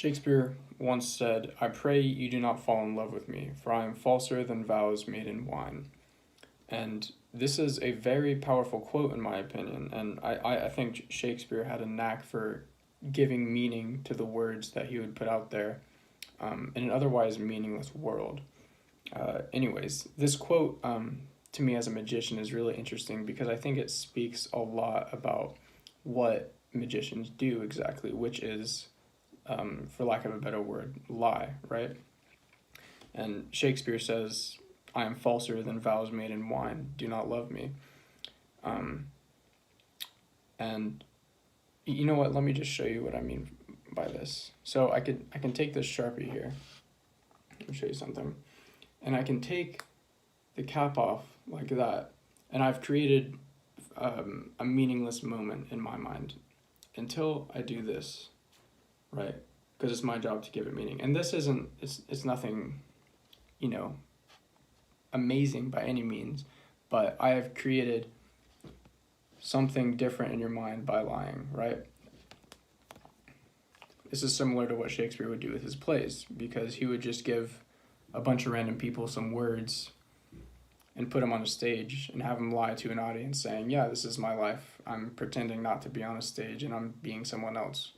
Shakespeare once said, "I pray you do not fall in love with me, for I am falser than vows made in wine." And this is a very powerful quote, in my opinion. And I think Shakespeare had a knack for giving meaning to the words that he would put out there in an otherwise meaningless world. Anyways, this quote to me as a magician is really interesting because I think it speaks a lot about what magicians do exactly, which is, for lack of a better word, lie, right? And Shakespeare says, "I am falser than vows made in wine. Do not love me." And you know what? Let me just show you what I mean by this. So I can take this Sharpie here. Let me show you something. And I can take the cap off like that, and I've created a meaningless moment in my mind until I do this, right? Because it's my job to give it meaning. And this isn't, it's nothing, amazing by any means, but I have created something different in your mind by lying, right? This is similar to what Shakespeare would do with his plays, because he would just give a bunch of random people some words and put them on a stage and have them lie to an audience saying, "Yeah, this is my life. I'm pretending not to be on a stage and I'm being someone else."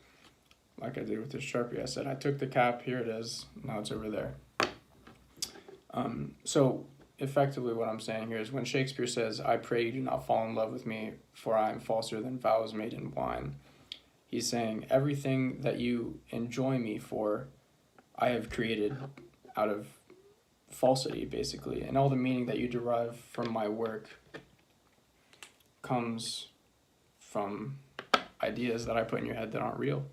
Like I did with this Sharpie. I said, "I took the cap, here it is, now it's over there." So effectively what I'm saying here is when Shakespeare says, "I pray you do not fall in love with me, for I am falser than vows made in wine," he's saying everything that you enjoy me for, I have created out of falsity, basically. And all the meaning that you derive from my work comes from ideas that I put in your head that aren't real.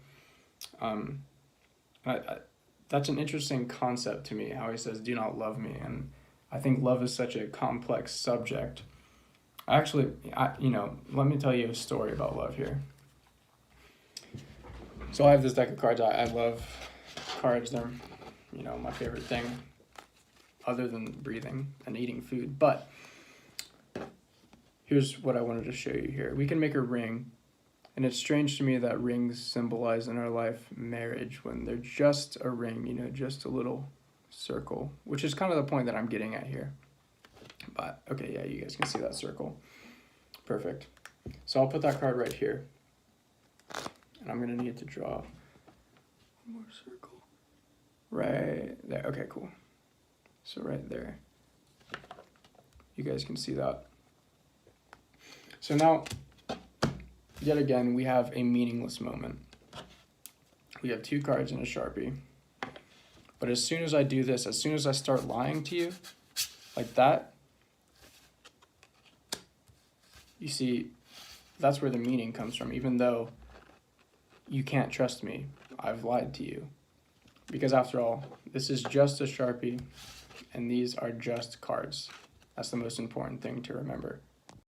That's an interesting concept to me, how he says, "Do not love me." And I think love is such a complex subject. Let me tell you a story about love here. So I have this deck of cards. I love cards. They're, my favorite thing other than breathing and eating food. But here's what I wanted to show you here. We can make a ring. And it's strange to me that rings symbolize in our life marriage when they're just a ring, just a little circle, which is kind of the point that I'm getting at here. But, okay, yeah, you guys can see that circle. Perfect. So I'll put that card right here. And I'm going to need to draw one more circle. Right there. Okay, cool. So right there. You guys can see that. So now, yet again, we have a meaningless moment. We have two cards and a Sharpie. But as soon as I do this, as soon as I start lying to you, like that, you see, that's where the meaning comes from. Even though you can't trust me, I've lied to you. Because after all, this is just a Sharpie, and these are just cards. That's the most important thing to remember.